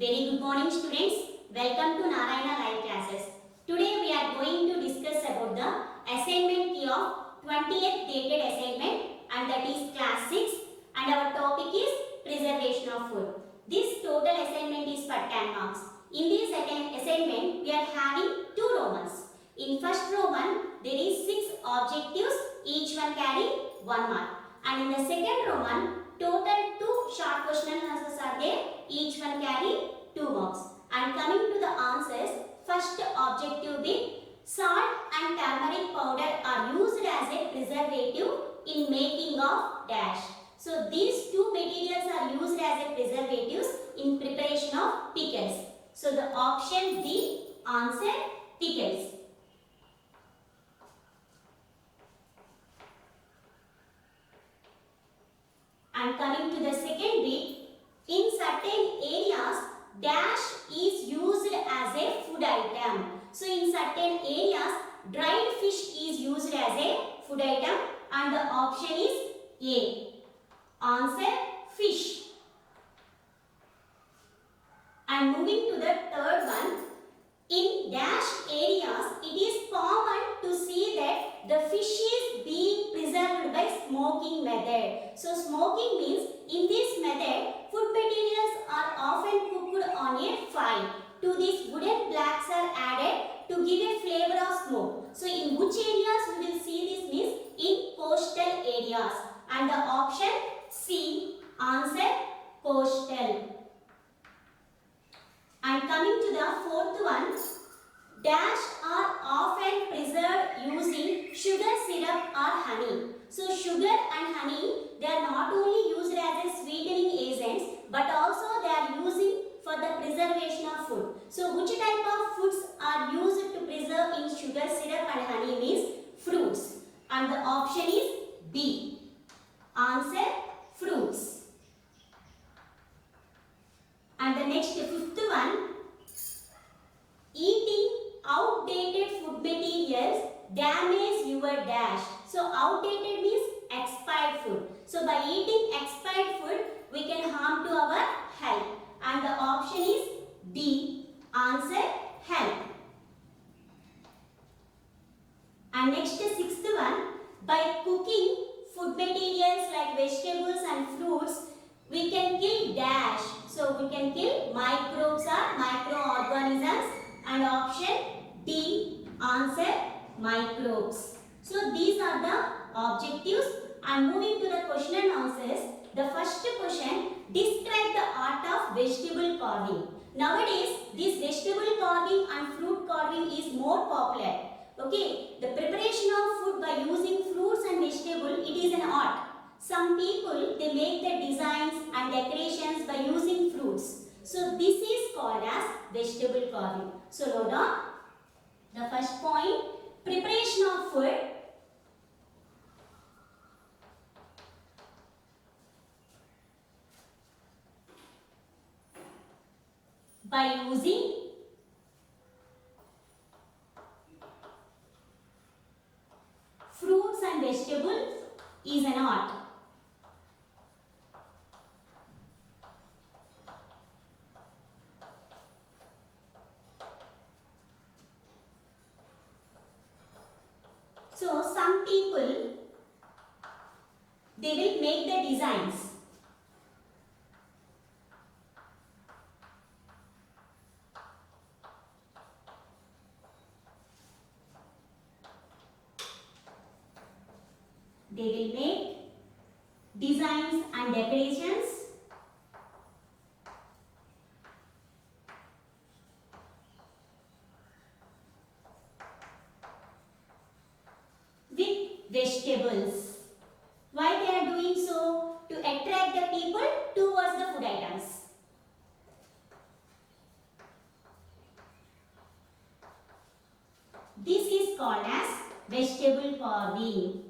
Very good morning students. Welcome to Narayana Live Classes. Today we are going to discuss about the assignment key of 20th dated assignment and that is class 6 and our topic is preservation of food. This total assignment is for 10 marks. In this assignment we are having two Romans. In first Roman there is 6 objectives, each one carry 1 mark, and in the second Roman total 2 short question and answers are there, each one carry 2 marks. And coming to the answers, first objective bit, salt and turmeric powder are used as a preservative in making of dash. So these two materials are used as a preservatives in preparation of pickles. So the option D, answer pickles. And coming to the second bit, in certain areas, dash is used as a food item. So in certain areas, dried fish is used as a food item and the option is A. Answer fish. And moving to the third one, in dash areas, it is common to see that the fish is being preserved by smoking method. So smoking means in this method, food materials are often cooked on a fire. To this, wooden blocks are added to give a flavor of smoke. So in which areas we will see this means in coastal areas. And the option C, answer coastal. And coming to the fourth one, dash are often preserved using sugar syrup or honey. So sugar and honey, they are not only used as a sweetening agents but also they are using for the preservation of food. So which type of foods are used to preserve in sugar syrup and honey means fruits. And the option is B. Answer fruits. And the next fifth one, eating outdated food materials damage your dash. So outdated means expired food. So by eating expired food, we can harm to our health. And the option is D. Answer health. And next sixth one, by cooking food materials like vegetables and fruits, we can kill dash. So we can kill microbes or microorganisms. And option D, answer microbes. So these are the objectives. And moving to the question and answers, the first question, describe the art of vegetable carving. Nowadays, this vegetable carving and fruit carving is more popular. Okay, the preparation of food by using fruits and vegetables, it is an art. Some people, they make the designs and decorations by using fruits. So this is called as vegetable carving. So note down the first point, preparation of food by using fruits and vegetables is an art. So some people, they will make the designs. They will make designs and decorations with vegetables. Why they are doing so? To attract the people towards the food items. This is called as vegetable carving.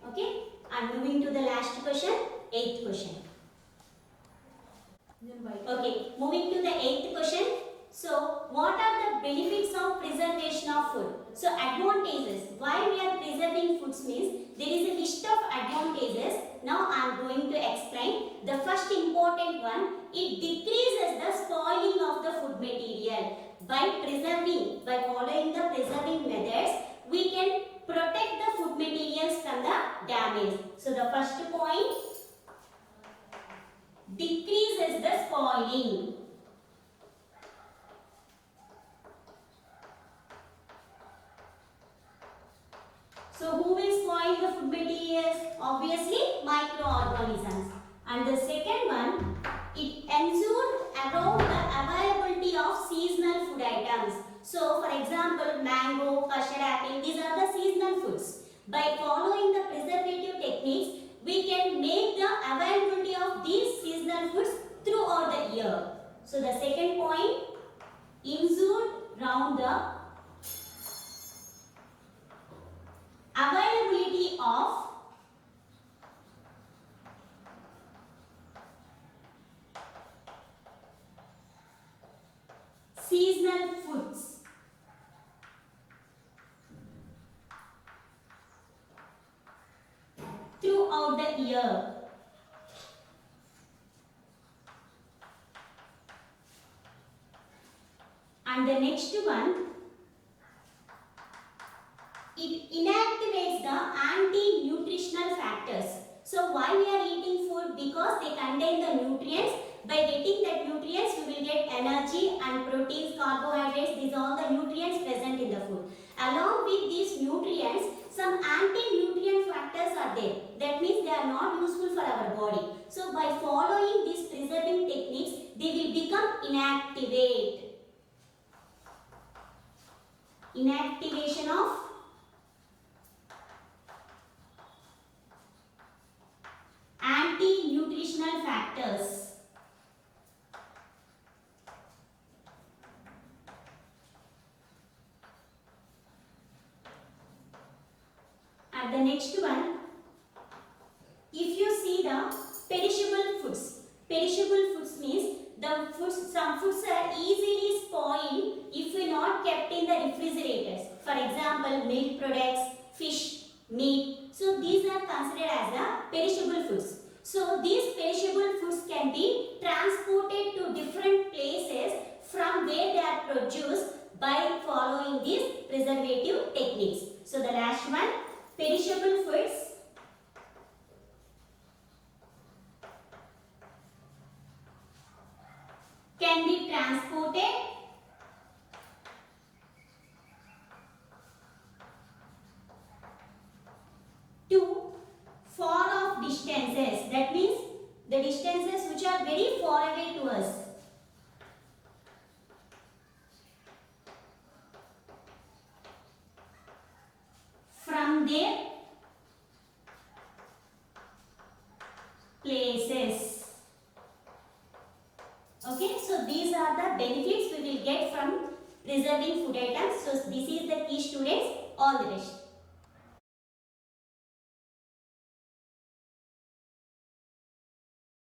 Okay, and moving to the last question, 8th question. Okay, moving to the 8th benefits of preservation of food. So advantages. Why we are preserving foods means there is a list of advantages. Now I am going to explain. The first important one, it decreases the spoiling of the food material. By preserving, by following the preserving methods, we can protect the food materials from the damage. So the first point, decreases the spoiling. So who will spoil the food materials? Obviously microorganisms. And the second one, it ensures around the availability of seasonal food items. So for example, mango, custard apple, these are the seasonal foods. By following the preservative techniques, we can make the availability of these seasonal foods throughout the year. So the second point, ensure round the availability of seasonal foods. Throughout the year. And the next one, it inactivates the anti-nutritional factors. So why we are eating food? Because they contain the nutrients. By getting that nutrients, we will get energy and proteins, carbohydrates. These are all the nutrients present in the food. Along with these nutrients, some anti-nutrient factors are there. That means they are not useful for our body. So by following these preserving techniques, they will become inactivate. Inactivation of anti-nutritional factors. And the next one, if you see the perishable foods. Perishable foods means the foods, some foods are easily spoiled if we not kept in the refrigerators. For example, milk products, fish, meat. So these are considered as the perishable foods. So these perishable foods can be transported to different places from where they are produced by following these preservative techniques. So the last one, perishable foods can be transported to far off distances. That means the distances which are very far away to us. From their places. Okay, so these are the benefits we will get from preserving food items. So this is the key, students. All the best.